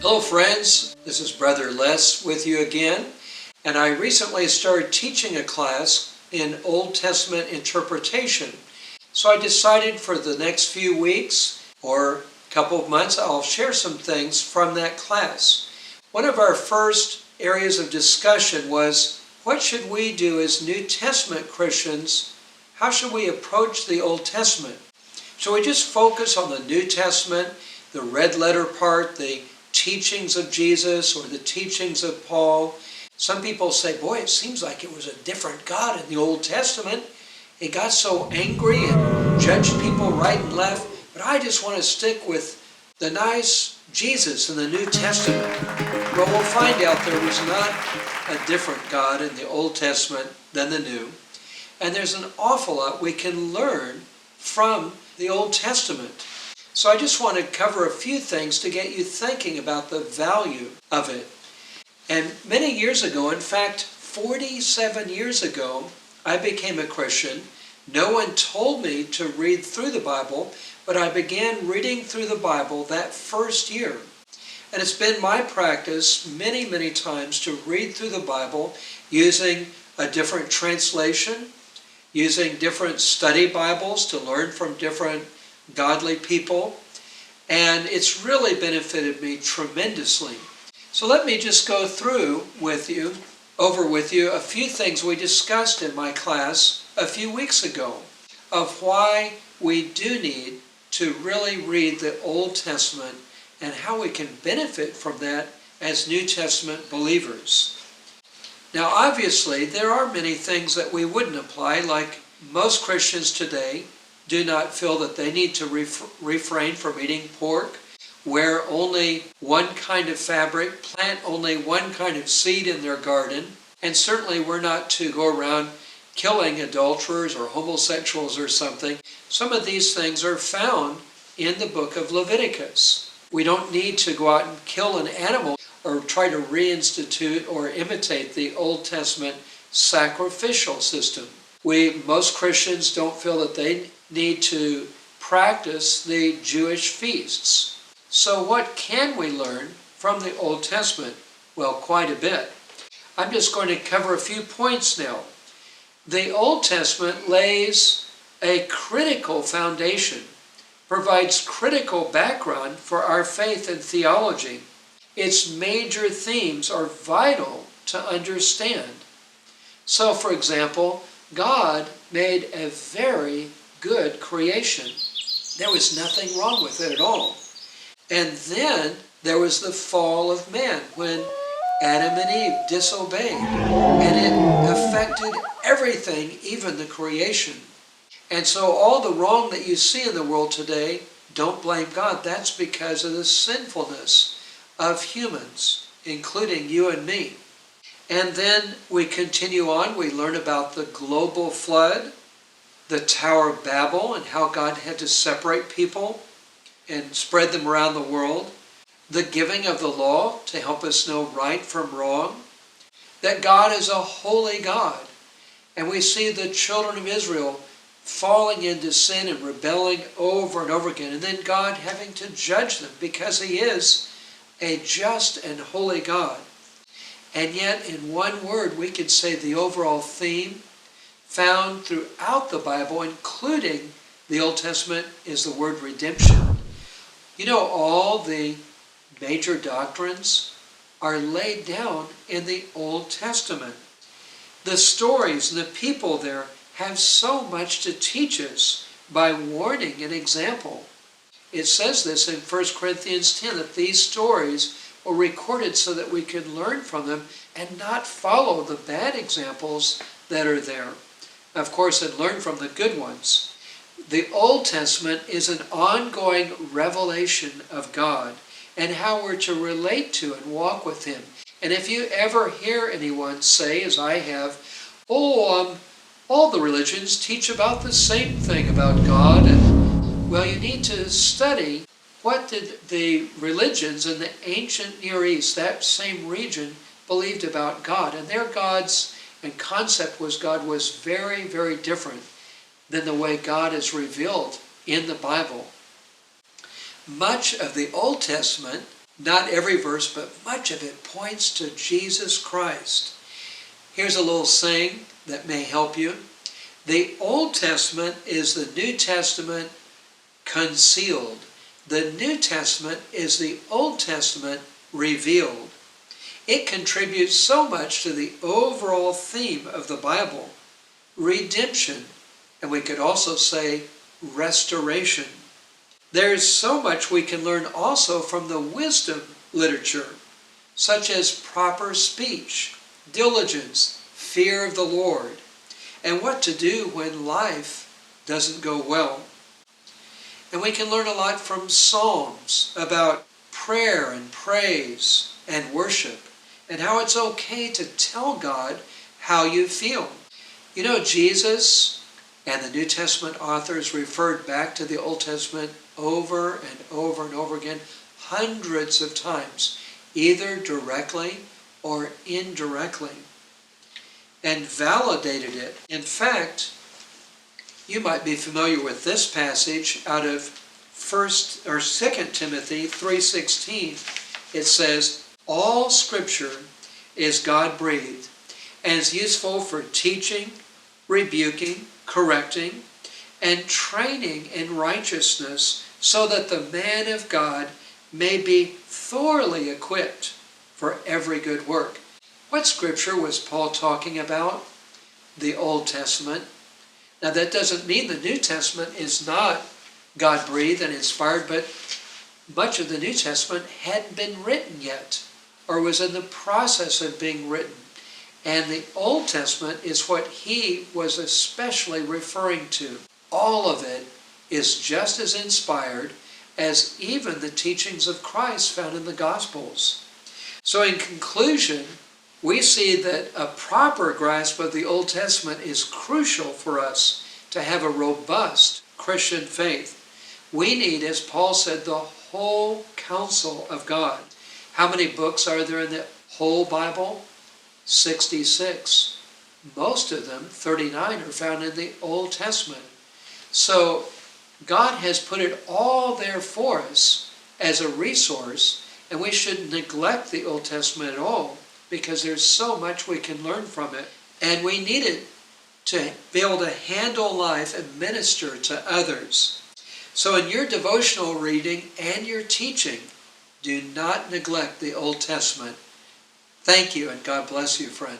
Hello friends, this is Brother Les with you again, and I recently started teaching a class in Old Testament interpretation. So I decided for the next few weeks or a couple of months I'll share some things from that class. One of our first areas of discussion was, what should we do as New Testament Christians? How should we approach the Old Testament? Should we just focus on the New Testament, the red letter part, the teachings of Jesus or the teachings of Paul? Some people say, boy, it seems like it was a different God in the Old Testament. He got so angry and judged people right and left, but I just want to stick with the nice Jesus in the New Testament. Well, we'll find out there was not a different God in the Old Testament than the New, and there's an awful lot we can learn from the Old Testament. So I just want to cover a few things to get you thinking about the value of it. And many years ago, in fact, 47 years ago, I became a Christian. No one told me to read through the Bible, but I began reading through the Bible that first year. And it's been my practice many, many times to read through the Bible using a different translation, using different study Bibles to learn from different godly people, and it's really benefited me tremendously. So let me just go through with you a few things we discussed in my class a few weeks ago of why we do need to really read the Old Testament and how we can benefit from that as New Testament believers. Now obviously there are many things that we wouldn't apply, like most Christians today do not feel that they need to refrain from eating pork, wear only one kind of fabric, plant only one kind of seed in their garden, and certainly we're not to go around killing adulterers or homosexuals or something. Some of these things are found in the book of Leviticus. We don't need to go out and kill an animal or try to reinstitute or imitate the Old Testament sacrificial system. Most Christians don't feel that they need to practice the Jewish feasts. So what can we learn from the Old Testament? Well, quite a bit. I'm just going to cover a few points now. The Old Testament lays a critical foundation, provides critical background for our faith and theology. Its major themes are vital to understand. So, for example, God made a very good creation. There was nothing wrong with it at all. And then there was the fall of man when Adam and Eve disobeyed, and it affected everything, even the creation. And so all the wrong that you see in the world today, don't blame God. That's because of the sinfulness of humans, including you and me. And then we continue on. We learn about the global flood, the Tower of Babel, and how God had to separate people and spread them around the world. The giving of the law to help us know right from wrong. That God is a holy God. And we see the children of Israel falling into sin and rebelling over and over again. And then God having to judge them because He is a just and holy God. And yet, in one word, we could say the overall theme found throughout the Bible, including the Old Testament, is the word redemption. You know, all the major doctrines are laid down in the Old Testament. The stories and the people there have so much to teach us by warning and example. It says this in 1 Corinthians 10, that these stories were recorded so that we can learn from them and not follow the bad examples that are there. Of course, and learn from the good ones. The Old Testament is an ongoing revelation of God and how we're to relate to and walk with Him. And if you ever hear anyone say, as I have, all the religions teach about the same thing about God, and well, you need to study what did the religions in the ancient Near East, that same region, believed about God. And their gods and concept was God was very, very different than the way God is revealed in the Bible. Much of the Old Testament Not every verse, but much of it points to Jesus Christ. Here's a little saying that may help you. The Old Testament is the New Testament concealed. The New Testament is the Old Testament revealed. It contributes so much to the overall theme of the Bible, redemption, and we could also say restoration. There is so much we can learn also from the wisdom literature, such as proper speech, diligence, fear of the Lord, and what to do when life doesn't go well. And we can learn a lot from Psalms about prayer and praise and worship, and how it's okay to tell God how you feel. You know, Jesus and the New Testament authors referred back to the Old Testament over and over and over again, hundreds of times, either directly or indirectly, and validated it. In fact, you might be familiar with this passage out of 1st or 2nd Timothy 3:16. It says, "All Scripture is God-breathed and is useful for teaching, rebuking, correcting, and training in righteousness, so that the man of God may be thoroughly equipped for every good work." What Scripture was Paul talking about? The Old Testament. Now that doesn't mean the New Testament is not God-breathed and inspired, but much of the New Testament hadn't been written yet, or was in the process of being written. And the Old Testament is what he was especially referring to. All of it is just as inspired as even the teachings of Christ found in the Gospels. So in conclusion, we see that a proper grasp of the Old Testament is crucial for us to have a robust Christian faith. We need, as Paul said, the whole counsel of God. How many books are there in the whole Bible? 66. Most of them, 39, are found in the Old Testament. So God has put it all there for us as a resource, and we shouldn't neglect the Old Testament at all, because there's so much we can learn from it. And we need it to be able to handle life and minister to others. So in your devotional reading and your teaching, do not neglect the Old Testament. Thank you, and God bless you, friend.